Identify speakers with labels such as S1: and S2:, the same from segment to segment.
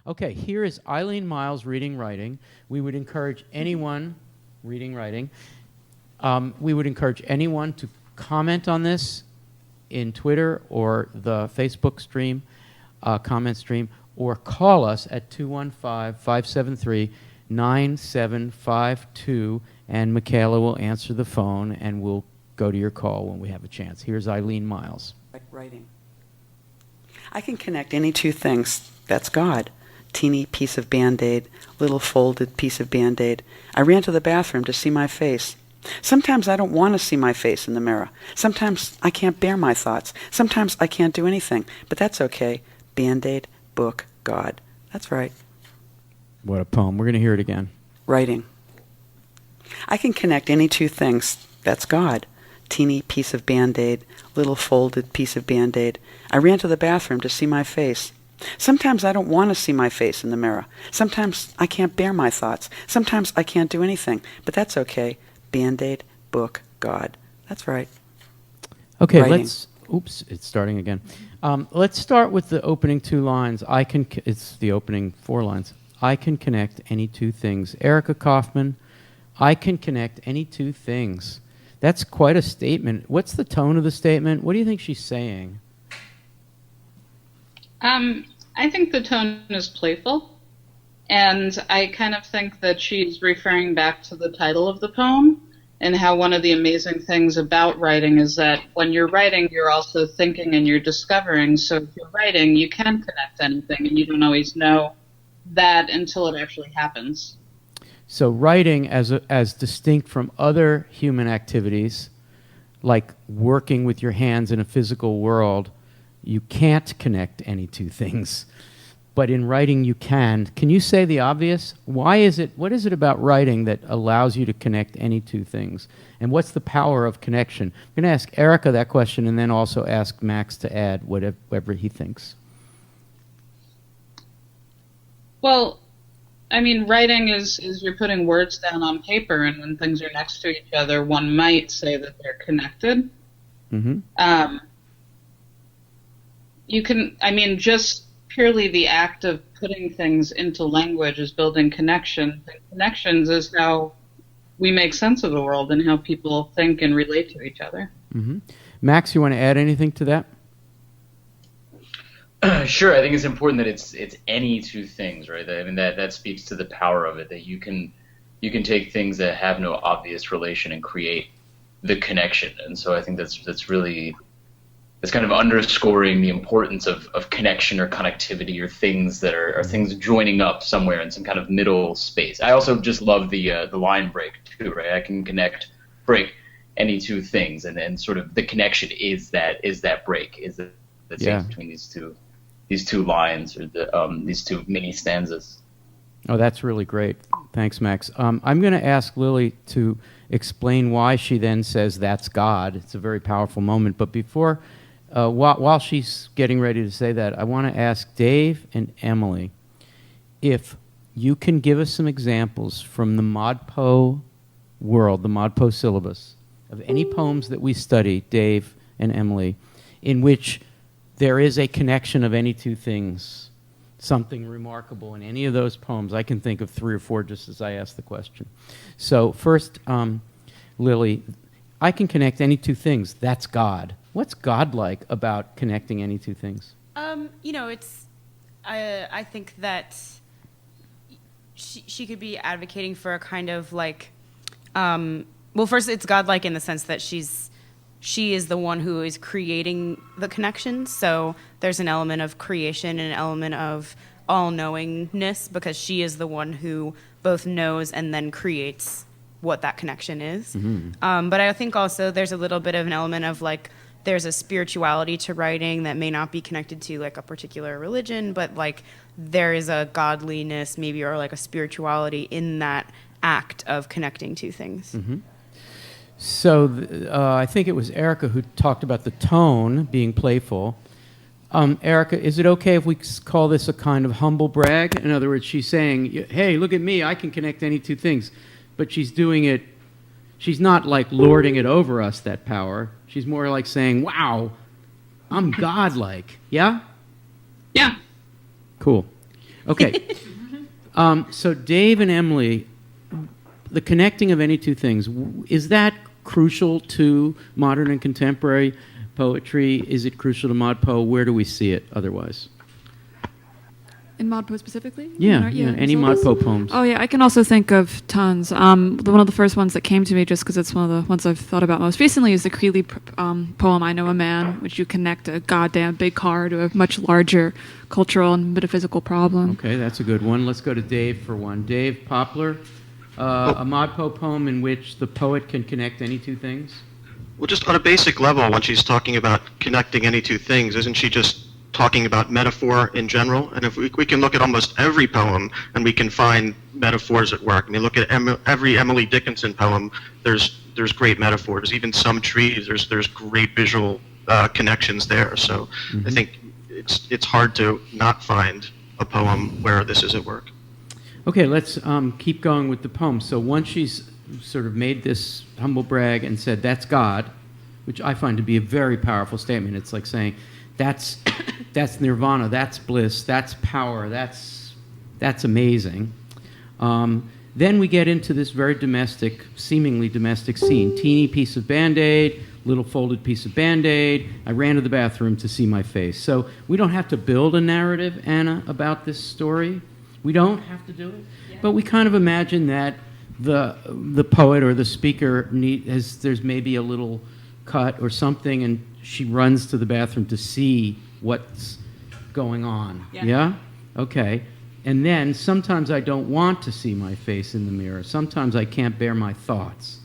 S1: Okay, here is Eileen Myles reading writing. We would encourage anyone reading writing. We would encourage anyone to comment on this in Twitter or the Facebook stream, comment stream, or call us at 215-573-9752, and Michaela will answer the phone, and we'll go to your call when we have a chance. Here's Eileen Myles.
S2: Writing. I can connect any two things. That's God. Teeny piece of Band-Aid, little folded piece of Band-Aid. I ran to the bathroom to see my face. Sometimes I don't want to see my face in the mirror. Sometimes I can't bear my thoughts. Sometimes I can't do anything. But that's okay. Band-Aid, book, God. That's right.
S1: What a poem. We're going to hear it again.
S2: Writing. I can connect any two things. That's God. Teeny piece of Band-Aid, little folded piece of Band-Aid. I ran to the bathroom to see my face. Sometimes I don't want to see my face in the mirror. Sometimes I can't bear my thoughts. Sometimes I can't do anything. But that's okay. Band-Aid, book, God. That's right.
S1: Okay,
S2: Writing.
S1: Oops, it's starting again. Let's start with the opening two lines. It's the opening 4 lines. I can connect any two things. Erica Kaufman, I can connect any two things. That's quite a statement. What's the tone of the statement? What do you think she's saying?
S3: I think the tone is playful, and I kind of think that she's referring back to the title of the poem and how one of the amazing things about writing is that when you're writing, you're also thinking and you're discovering. So if you're writing, you can connect anything, and you don't always know that until it actually happens.
S1: So writing, as distinct from other human activities, like working with your hands in a physical world, you can't connect any two things. But in writing, you can. Can you say the obvious? What is it about writing that allows you to connect any two things? And what's the power of connection? I'm going to ask Erica that question and then also ask Max to add whatever he thinks.
S3: Well, I mean, writing is you're putting words down on paper, and when things are next to each other, one might say that they're connected.
S1: Mm-hmm.
S3: Just purely the act of putting things into language is building connections. And connections is how we make sense of the world and how people think and relate to each other.
S1: Mm-hmm. Max, you want to add anything to that?
S4: Sure. I think it's important that it's any two things, right? I mean, that speaks to the power of it, that you can take things that have no obvious relation and create the connection. And so I think that's really, it's kind of underscoring the importance of connection or connectivity, or things that are things joining up somewhere in some kind of middle space. I also just love the line break too, right? I can break any two things, and then sort of the connection is that break, is the space between these two lines, or these two mini stanzas.
S1: Oh, that's really great. Thanks, Max. I'm going to ask Lily to explain why she then says that's God. It's a very powerful moment. But before, while she's getting ready to say that, I want to ask Dave and Emily if you can give us some examples from the ModPo world, the ModPo syllabus, of any poems that we study, Dave and Emily, in which there is a connection of any two things, something remarkable in any of those poems. I can think of 3 or 4 just as I ask the question. So first, Lily, I can connect any two things. That's God. What's God-like about connecting any two things?
S5: I think that she could be advocating for a kind of like, first it's God-like in the sense that she is the one who is creating the connection. So there's an element of creation and an element of all-knowingness, because she is the one who both knows and then creates what that connection is. Mm-hmm. But I think also there's a little bit of an element of like, there's a spirituality to writing that may not be connected to like a particular religion, but like there is a godliness maybe, or like a spirituality in that act of connecting two things.
S1: Mm-hmm. So I think it was Erica who talked about the tone being playful. Erica, is it okay if we call this a kind of humble brag? In other words, she's saying, hey, look at me, I can connect any two things. But she's doing it, she's not like lording it over us, that power. She's more like saying, wow, I'm godlike. Yeah?
S3: Yeah.
S1: Cool. Okay. So Dave and Emily, the connecting of any two things, is that crucial to modern and contemporary poetry? Is it crucial to ModPo? Where do we see it otherwise?
S6: In ModPo specifically?
S1: Yeah, any ModPo poems.
S6: Oh yeah, I can also think of tons. One of the first ones that came to me, just because it's one of the ones I've thought about most recently, is the Creeley poem "I Know a Man," which you connect a goddamn big car to a much larger cultural and metaphysical problem.
S1: Okay, that's a good one. Let's go to Dave for one. Dave Poplar, a ModPo poem in which the poet can connect any two things?
S7: Well, just on a basic level, when she's talking about connecting any two things, isn't she just talking about metaphor in general? And if we can look at almost every poem and we can find metaphors at work. I mean, look at every Emily Dickinson poem, there's great metaphors. Even some trees, there's great visual connections there. So I think it's hard to not find a poem where this is at work.
S1: Okay, let's keep going with the poem. So once she's sort of made this humble brag and said, that's God, which I find to be a very powerful statement. It's like saying, that's nirvana, that's bliss, that's power, that's amazing. Then we get into this very seemingly domestic scene. Teeny piece of Band-Aid, little folded piece of Band-Aid. I ran to the bathroom to see my face. So we don't have to build a narrative, Anna, about this story. We don't have to do it. Yeah. But we kind of imagine that the poet or the speaker there's maybe a little cut or something, and she runs to the bathroom to see what's going on. Yeah? Okay. And then sometimes I don't want to see my face in the mirror. Sometimes I can't bear my thoughts.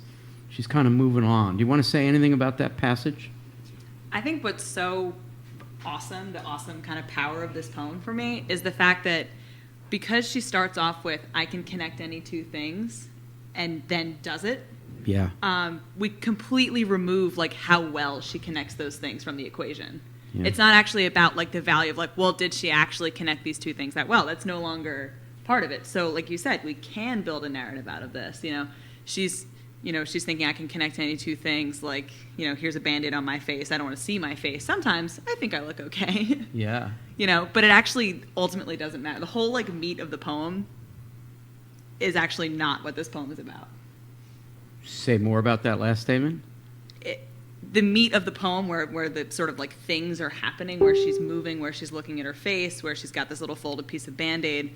S1: She's kind of moving on. Do you want to say anything about that passage?
S8: I think what's so awesome, the awesome kind of power of this poem for me, is the fact that because she starts off with, I can connect any two things, and then does it,
S1: yeah.
S8: We completely remove like how well she connects those things from the equation.
S1: Yeah.
S8: It's not actually about like the value of like, well, did she actually connect these two things that well? That's no longer part of it. So like you said, we can build a narrative out of this. She's thinking I can connect any two things, like, here's a Band-Aid on my face. I don't want to see my face. Sometimes I think I look okay.
S1: Yeah.
S8: But it actually ultimately doesn't matter. The whole like meat of the poem is actually not what this poem is about.
S1: Say more about that last statement.
S8: The meat of the poem, where the sort of like things are happening, where she's moving, where she's looking at her face, where she's got this little folded piece of Band-Aid.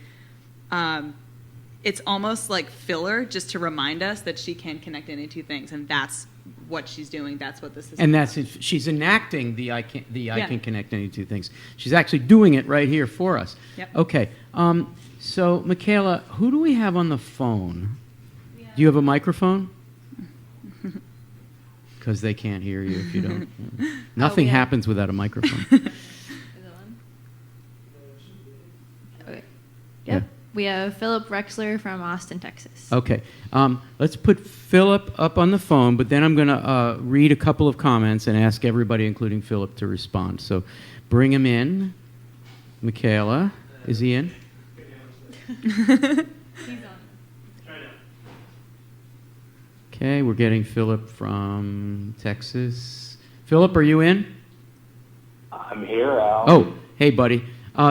S8: It's almost like filler, just to remind us that she can connect any two things, and that's what she's doing. That's what this is.
S1: And that's it. She's enacting the I can connect any two things. She's actually doing it right here for us.
S8: Yep.
S1: Okay. So Michaela, who do we have on the phone? Do you have a microphone? Because they can't hear you if you don't. Nothing happens without a microphone.
S9: Is it on? Okay. Yep.
S1: Yeah.
S9: We have Philip Rexler from Austin, Texas.
S1: Okay. Let's put Philip up on the phone, but then I'm going to read a couple of comments and ask everybody, including Philip, to respond. So bring him in. Michaela, is he in?
S9: He's on.
S1: Okay, we're getting Philip from Texas. Philip, are you in?
S10: I'm here, Al.
S1: Oh, hey, buddy.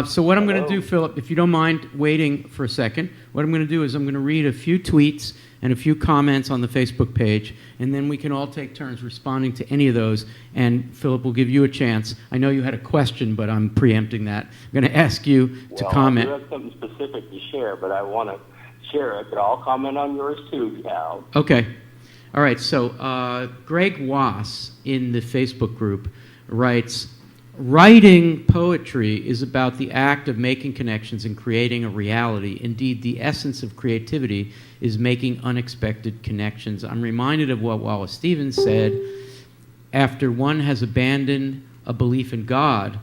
S1: So what I'm going to do, Philip, if you don't mind waiting for a second, what I'm going to do is I'm going to read a few tweets and a few comments on the Facebook page, and then we can all take turns responding to any of those, and Philip will give you a chance. I know you had a question, but I'm preempting that. I'm going to ask you to comment.
S10: I do have something specific to share, but I want to share it, but I'll comment on yours too, Al.
S1: Okay. All right, so Greg Wass in the Facebook group writes, writing poetry is about the act of making connections and creating a reality. Indeed, the essence of creativity is making unexpected connections. I'm reminded of what Wallace Stevens said, after one has abandoned a belief in God,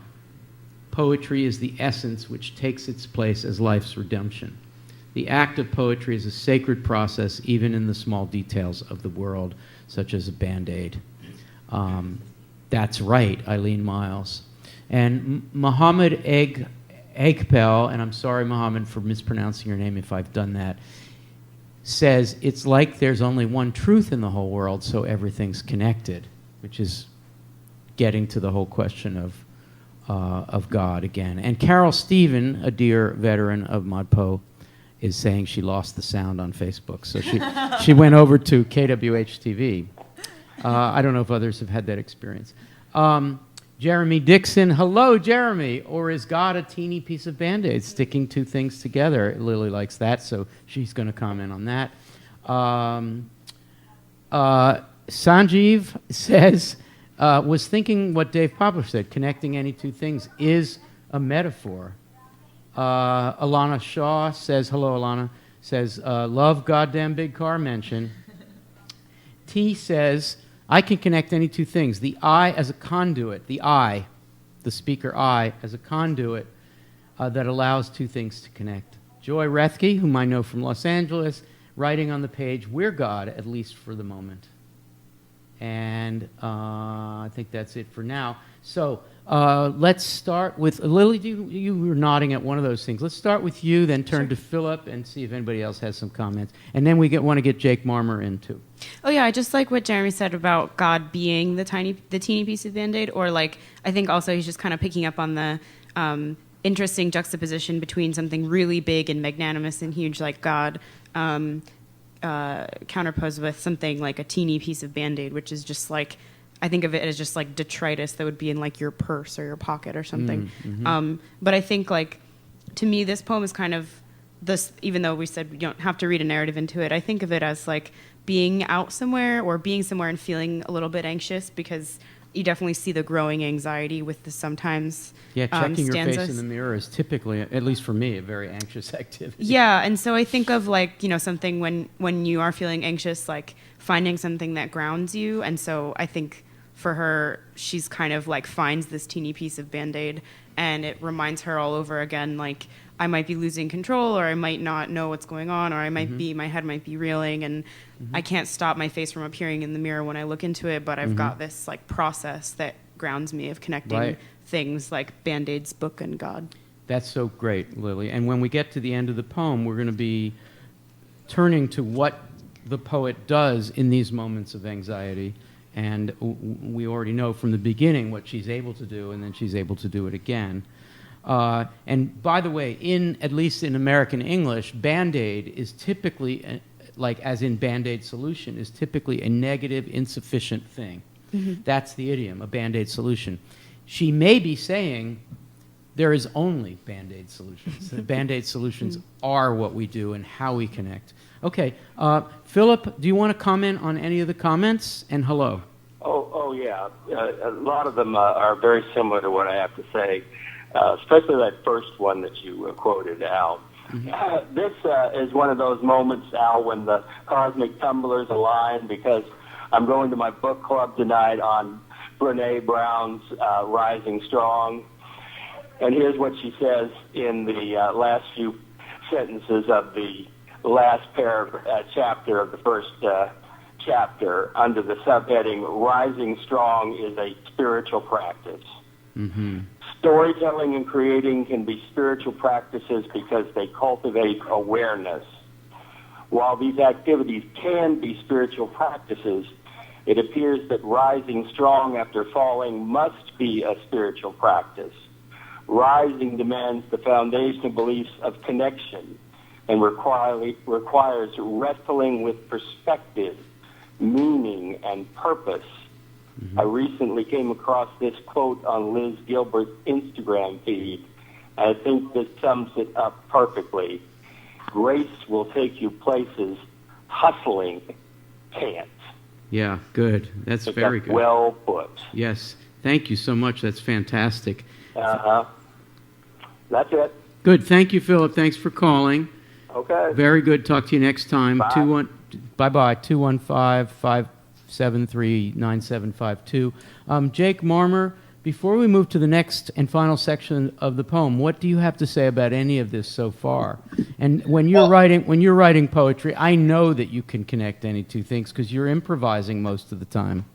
S1: poetry is the essence which takes its place as life's redemption. The act of poetry is a sacred process, even in the small details of the world, such as a Band-Aid. That's right, Eileen Myles. And Muhammad Egpel, and I'm sorry, Muhammad, for mispronouncing your name if I've done that, says it's like there's only one truth in the whole world, so everything's connected, which is getting to the whole question of of God again. And Carol Stephen, a dear veteran of ModPo, is saying she lost the sound on Facebook. So she went over to KWH-TV. I don't know if others have had that experience. Jeremy Dixon, hello, Jeremy. Or is God a teeny piece of Band-Aid sticking two things together? Lily likes that, so she's going to comment on that. Sanjeev says, was thinking what Dave Poplar said, connecting any two things is a metaphor. Alana Shaw says, hello, Alana, says, love goddamn big car mention. T says, I can connect any two things. The I as a conduit, the speaker I, as a conduit that allows two things to connect. Joy Rethke, whom I know from Los Angeles, writing on the page, we're God, at least for the moment. And I think that's it for now. So let's start with, Lily, you were nodding at one of those things. Let's start with you, then turn to Philip and see if anybody else has some comments. And then we want to get Jake Marmer in too.
S5: Oh yeah, I just like what Jeremy said about God being the teeny piece of Band-Aid, or like, I think also he's just kind of picking up on the interesting juxtaposition between something really big and magnanimous and huge like God, counterposed with something like a teeny piece of Band-Aid, which is just like, I think of it as just like detritus that would be in like your purse or your pocket or something. But I think like, to me, this poem is kind of this, even though we said we don't have to read a narrative into it, I think of it as like being out somewhere or being somewhere and feeling a little bit anxious, because you definitely see the growing anxiety with the sometimes
S1: checking your
S5: stanzas.
S1: face in the mirror is typically, at least for me, a very anxious activity.
S5: Yeah, and so I think of like, something when you are feeling anxious, like finding something that grounds you. And so I think for her, she's kind of like finds this teeny piece of Band-Aid, and it reminds her all over again, like, I might be losing control, or I might not know what's going on, or I might be, my head might be reeling, and I can't stop my face from appearing in the mirror when I look into it, but I've got this like process that grounds me of connecting things like Band-Aid's book and God.
S1: That's so great, Lily. And when we get to the end of the poem, we're going to be turning to what the poet does in these moments of anxiety. And we already know from the beginning what she's able to do, and then she's able to do it again. And by the way, at least in American English, Band-Aid is typically, like as in Band-Aid solution, is typically a negative, insufficient thing. That's the idiom, a Band-Aid solution. She may be saying there is only Band-Aid solutions. The Band-Aid solutions are what we do and how we connect. Okay, Philip, do you want to comment on any of the comments? And hello.
S10: Oh yeah. A lot of them are very similar to what I have to say, especially that first one that you quoted, Al. This is one of those moments, Al, when the cosmic tumblers align, because I'm going to my book club tonight on Brene Brown's Rising Strong. And here's what she says in the last few sentences of the last chapter of the first chapter, under the subheading, Rising Strong is a spiritual practice. Storytelling and creating can be spiritual practices because they cultivate awareness. While these activities can be spiritual practices, it appears that rising strong after falling must be a spiritual practice. Rising demands the foundational beliefs of connection and requires wrestling with perspective, meaning, and purpose. I recently came across this quote on Liz Gilbert's Instagram feed. I think this sums it up perfectly. Grace will take you places hustling can't.
S1: Yeah, good. That's very good.
S10: Well put.
S1: Yes. Thank you so much. That's fantastic.
S10: That's it.
S1: Good. Thank you, Philip. Thanks for calling.
S10: Okay.
S1: Very good. Talk to you next time.
S10: Bye.
S1: Bye-bye. 215-573-9752. Jake Marmer, before we move to the next and final section of the poem, what do you have to say about any of this so far? And when you're writing poetry, I know that you can connect any two things because you're improvising most of the time.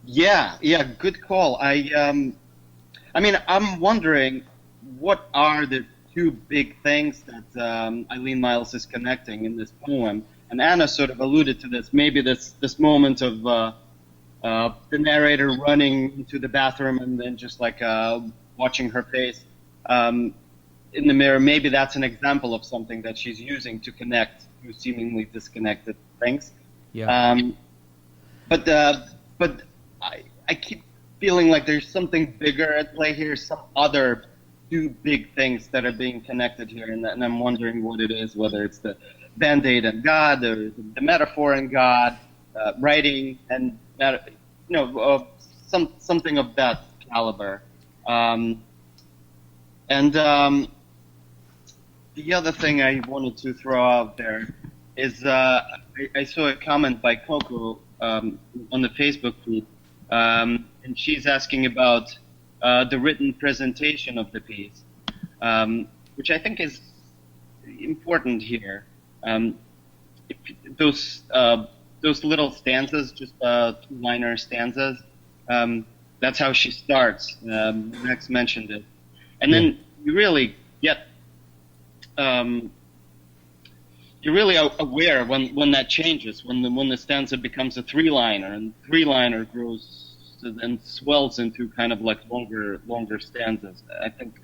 S11: Yeah, good call. I'm wondering, what are the two big things that Eileen Myles is connecting in this poem? And Anna sort of alluded to this. Maybe this moment of the narrator running into the bathroom and then just like watching her face in the mirror. Maybe that's an example of something that she's using to connect to seemingly disconnected things.
S1: Yeah.
S11: But I keep feeling like there's something bigger at play here, some other two big things that are being connected here, and I'm wondering what it is, whether it's the Band-Aid and God, or the metaphor and God, writing and something of that caliber. And the other thing I wanted to throw out there is I saw a comment by Coco on the Facebook feed, and she's asking about the written presentation of the piece, which I think is important here. Those little stanzas, just two-liner stanzas, that's how she starts. Max mentioned it. And then you really get, you're really aware when that changes, when the stanza becomes a three-liner, and three-liner grows and swells into kind of like longer stanzas. I think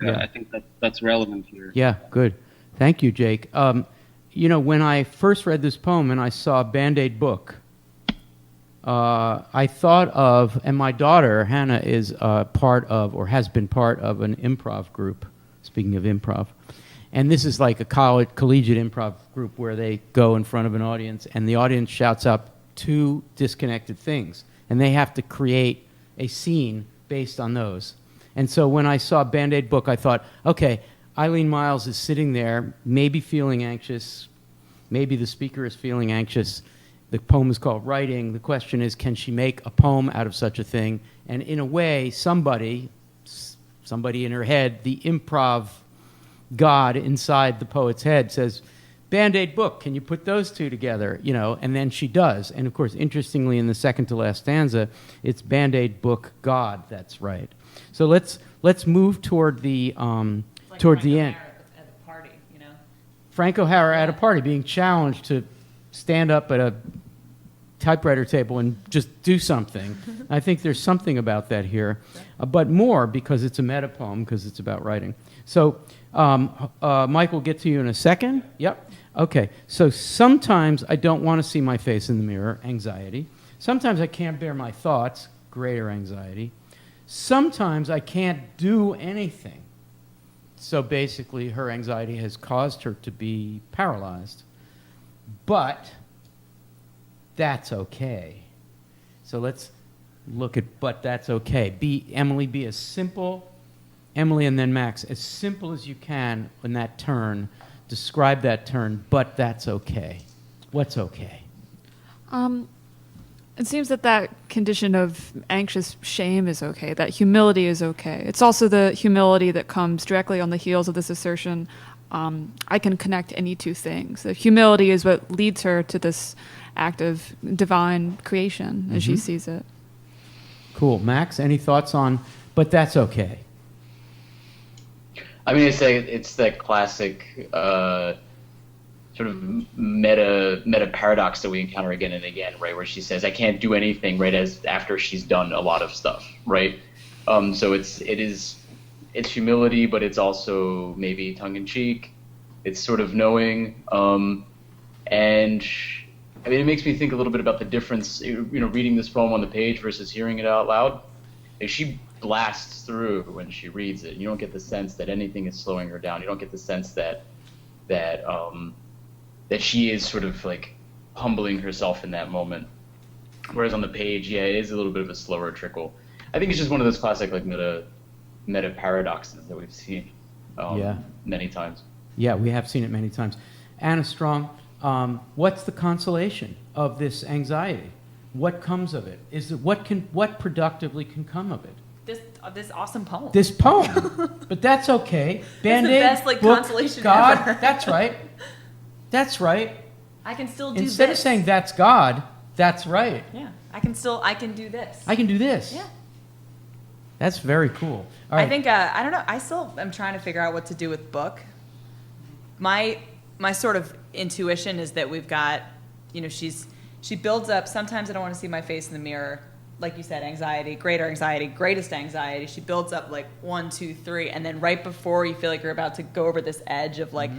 S11: that's relevant here.
S1: Yeah, good. Thank you, Jake. When I first read this poem and I saw Band-Aid book, I thought of, and my daughter, Hannah, is part of, or has been part of, an improv group, speaking of improv. And this is like a collegiate improv group where they go in front of an audience, and the audience shouts out two disconnected things, and they have to create a scene based on those. And so when I saw Band-Aid book, I thought, okay, Eileen Myles is sitting there, maybe feeling anxious, maybe the speaker is feeling anxious. The poem is called Writing. The question is, can she make a poem out of such a thing? And in a way, somebody in her head, the improv God inside the poet's head says, Band-Aid book, can you put those two together? And then she does. And of course, interestingly, in the second to last stanza, it's Band-Aid book God. That's right. So let's move toward the toward the end.
S8: At a party,
S1: Frank O'Hara at a party being challenged to stand up at a typewriter table and just do something. I think there's something about that here, but more because it's a meta poem, because it's about writing. So Mike will get to you in a second. Yep. Okay. So sometimes I don't want to see my face in the mirror, anxiety. Sometimes I can't bear my thoughts, greater anxiety. Sometimes I can't do anything. So basically, her anxiety has caused her to be paralyzed. But that's okay. So let's look at but that's okay. Emily, be as simple, Emily and then Max, as simple as you can in that turn. Describe that turn, but that's okay. What's okay?
S6: It seems that condition of anxious shame is okay, that humility is okay. It's also the humility that comes directly on the heels of this assertion, I can connect any two things. The humility is what leads her to this act of divine creation as she sees it.
S1: Cool. Max, any thoughts on, but that's okay?
S4: I mean, it's that classic sort of meta paradox that we encounter again and again, right? Where she says, "I can't do anything," right, as after she's done a lot of stuff, right? So it's humility, but it's also maybe tongue in cheek. It's sort of knowing, and I mean, it makes me think a little bit about the difference, reading this poem on the page versus hearing it out loud. Like, she blasts through when she reads it. You don't get the sense that anything is slowing her down. You don't get the sense that she is sort of like humbling herself in that moment. Whereas on the page, yeah, it is a little bit of a slower trickle. I think it's just one of those classic like meta paradoxes that we've seen many times.
S1: Yeah, we have seen it many times. Anna Strong, what's the consolation of this anxiety? What comes of it? What productively can come of it?
S8: This awesome poem.
S1: This poem, but that's okay. Band-Aid,
S8: it's the best
S1: book,
S8: consolation
S1: God,
S8: ever.
S1: That's right. That's right.
S8: I can still do
S1: Instead
S8: this.
S1: of saying that's God, that's right.
S8: Yeah, I can do this.
S1: I can do this.
S8: Yeah.
S1: That's very cool. All right.
S8: I think I don't know. I still am trying to figure out what to do with book. My sort of intuition is that we've got, she builds up. Sometimes I don't want to see my face in the mirror. like you said, anxiety, greatest anxiety. She builds up like 1, 2, 3, and then right before you feel like you're about to go over this edge of like,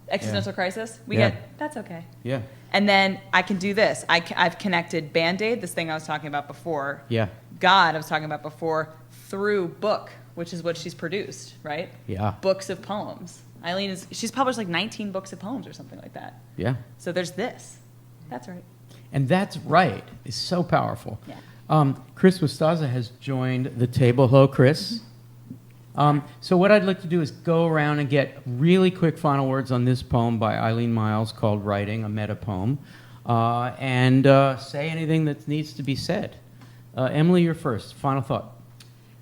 S8: existential crisis, we get, that's okay.
S1: Yeah.
S8: And then I can do this. I've connected Band-Aid, this thing I was talking about before.
S1: Yeah.
S8: God, I was talking about before, through book, which is what she's produced, right?
S1: Yeah.
S8: Books of poems. Eileen she's published like 19 books of poems or something like that.
S1: Yeah.
S8: So there's this. That's right.
S1: And that's right is so powerful.
S8: Yeah.
S1: Chris Mustaza has joined the table. Hello, Chris. So what I'd like to do is go around and get really quick final words on this poem by Eileen Myles called Writing, a meta poem, and say anything that needs to be said. Emily, you're first. Final thought.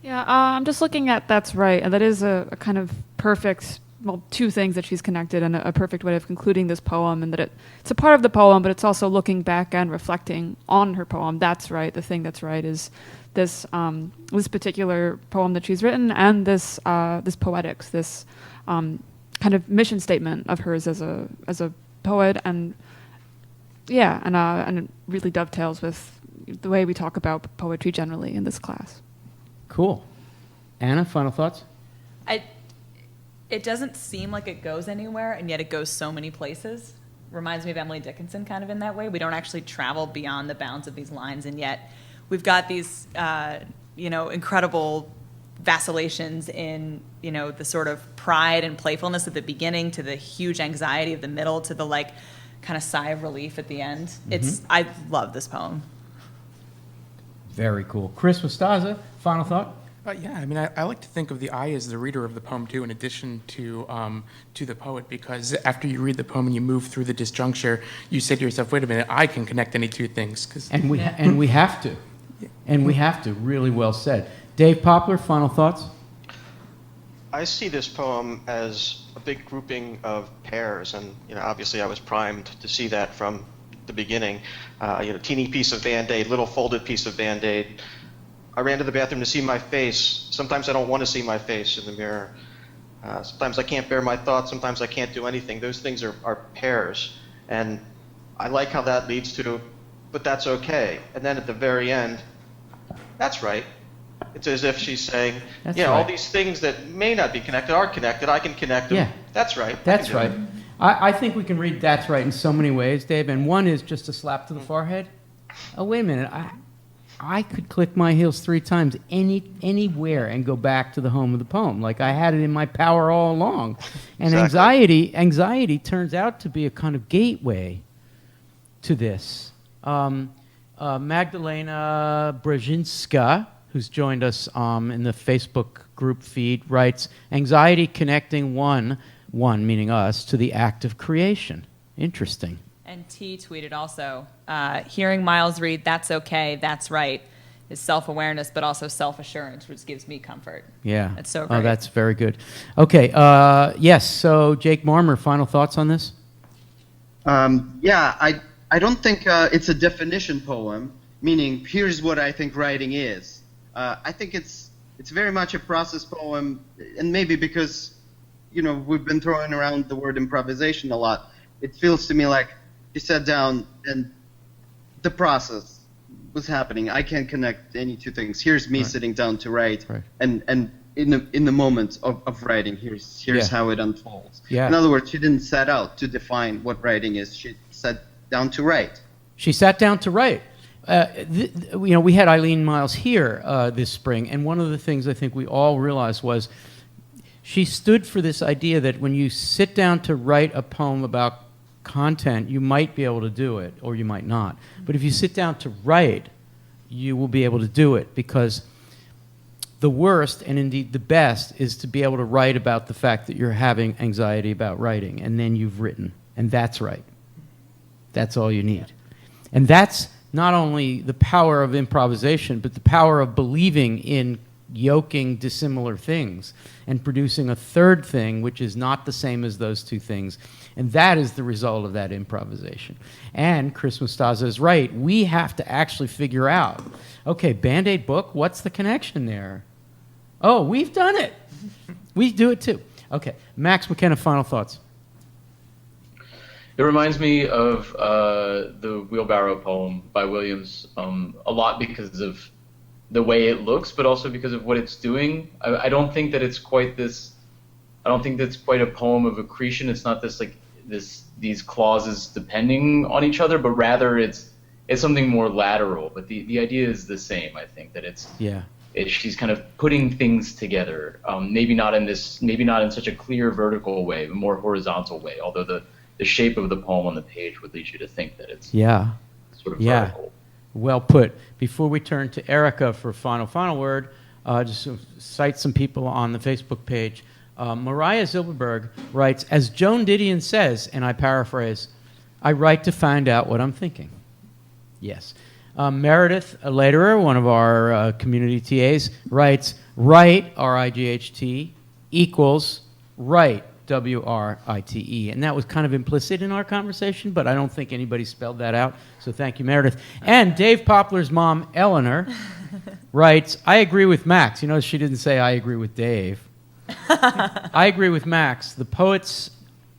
S6: Yeah, I'm just looking at That's Right, and that is a kind of perfect, well, two things that she's connected and a perfect way of concluding this poem, and that it's a part of the poem, but it's also looking back and reflecting on her poem. That's right. The thing that's right is this this particular poem that she's written, and this this poetics, this kind of mission statement of hers as a poet, and yeah, and it really dovetails with the way we talk about poetry generally in this class.
S1: Cool. Anna, final thoughts?
S8: It doesn't seem like it goes anywhere, and yet it goes so many places. Reminds me of Emily Dickinson kind of in that way. We don't actually travel beyond the bounds of these lines, and yet we've got these, incredible vacillations in, the sort of pride and playfulness at the beginning to the huge anxiety of the middle to the, like, kind of sigh of relief at the end. Mm-hmm. I love this poem.
S1: Very cool. Chris Mustaza, final thought?
S12: Yeah, I mean, I like to think of the I as the reader of the poem too, in addition to the poet, because after you read the poem and you move through the disjuncture, you say to yourself, "Wait a minute, I can connect any two things."
S1: And we have to, and we have to. Really well said, Dave Poplar. Final thoughts?
S7: I see this poem as a big grouping of pairs, and obviously I was primed to see that from the beginning. Teeny piece of Band-Aid, little folded piece of Band-Aid. I ran to the bathroom to see my face. Sometimes I don't want to see my face in the mirror. Sometimes I can't bear my thoughts. Sometimes I can't do anything. Those things are pairs. And I like how that leads to, but that's okay. And then at the very end, that's right. It's as if she's saying,
S1: that's
S7: right.
S1: All
S7: these things that may not be connected are connected. I can connect them.
S1: Yeah.
S7: That's right.
S1: That's right. I think we can read That's Right in so many ways, Dave. And one is just a slap to the forehead. Oh, wait a minute. I could click my heels 3 times anywhere and go back to the home of the poem. Like I had it in my power all along. And exactly. anxiety turns out to be a kind of gateway to this. Magdalena Brzezinska, who's joined us in the Facebook group feed, writes, anxiety connecting one meaning us, to the act of creation. Interesting.
S8: And T tweeted also, hearing Myles read, that's okay, that's right, is self-awareness, but also self-assurance, which gives me comfort.
S1: Yeah.
S8: That's so great.
S1: Oh, that's very good. Okay, yes, so Jake Marmer, final thoughts on this?
S11: I don't think it's a definition poem, meaning here's what I think writing is. I think it's very much a process poem, and maybe because, we've been throwing around the word improvisation a lot, it feels to me like she sat down and the process was happening. I can't connect any two things. Here's me sitting down to write, and in the moment of writing, here's how it unfolds.
S1: Yeah.
S11: In other words, she didn't set out to define what writing is. She sat down to write.
S1: She sat down to write. We had Eileen Myles here this spring, and one of the things I think we all realized was she stood for this idea that when you sit down to write a poem about content, you might be able to do it, or you might not. But if you sit down to write, you will be able to do it, because the worst, and indeed the best, is to be able to write about the fact that you're having anxiety about writing, and then you've written. And that's right. That's all you need. And that's not only the power of improvisation, but the power of believing in yoking dissimilar things and producing a third thing which is not the same as those two things. And that is the result of that improvisation. And Chris Mustaza is right. We have to actually figure out, okay, Band-Aid book, what's the connection there? Oh, we've done it. We do it too. Okay, Max McKenna, final thoughts.
S4: It reminds me of the Wheelbarrow poem by Williams a lot because of the way it looks, but also because of what it's doing. I don't think that it's quite this. I don't think that's quite a poem of accretion. It's not this like these clauses depending on each other, but rather it's something more lateral. But the idea is the same. I think that she's kind of putting things together. Maybe not in such a clear vertical way, but more horizontal way. Although the shape of the poem on the page would lead you to think that it's sort of vertical.
S1: Well put. Before we turn to Erica for final word, just to cite some people on the Facebook page. Mariah Zilberberg writes, as Joan Didion says, and I paraphrase, I write to find out what I'm thinking. Yes. Meredith Lederer, one of our community TAs, writes, write, R-I-G-H-T, equals write, W-R-I-T-E. And that was kind of implicit in our conversation, but I don't think anybody spelled that out. So thank you, Meredith. And Dave Poplar's mom, Eleanor, writes, I agree with Max. You notice she didn't say I agree with Dave. I agree with Max. The poet's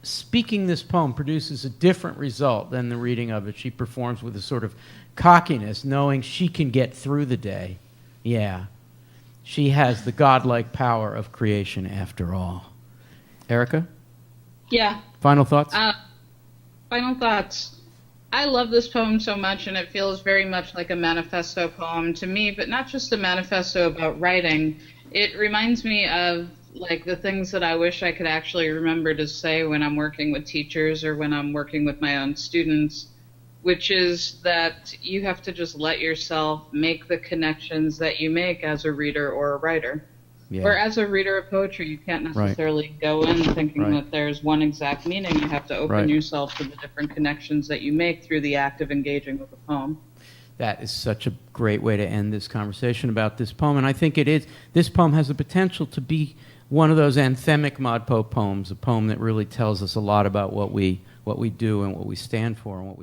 S1: speaking this poem produces a different result than the reading of it. She performs with a sort of cockiness, knowing she can get through the day. Yeah. She has the godlike power of creation after all. Erica?
S3: Yeah.
S1: Final thoughts?
S3: Final thoughts. I love this poem so much, and it feels very much like a manifesto poem to me, but not just a manifesto about writing. It reminds me of like the things that I wish I could actually remember to say when I'm working with teachers or when I'm working with my own students, which is that you have to just let yourself make the connections that you make as a reader or a writer.
S1: Yeah.
S3: Or as a reader of poetry, you can't necessarily go in thinking that there's one exact meaning. You have to open yourself to the different connections that you make through the act of engaging with a poem.
S1: That is such a great way to end this conversation about this poem, and I think it is. This poem has the potential to be one of those anthemic ModPo poems, a poem that really tells us a lot about what we do and what we stand for and what we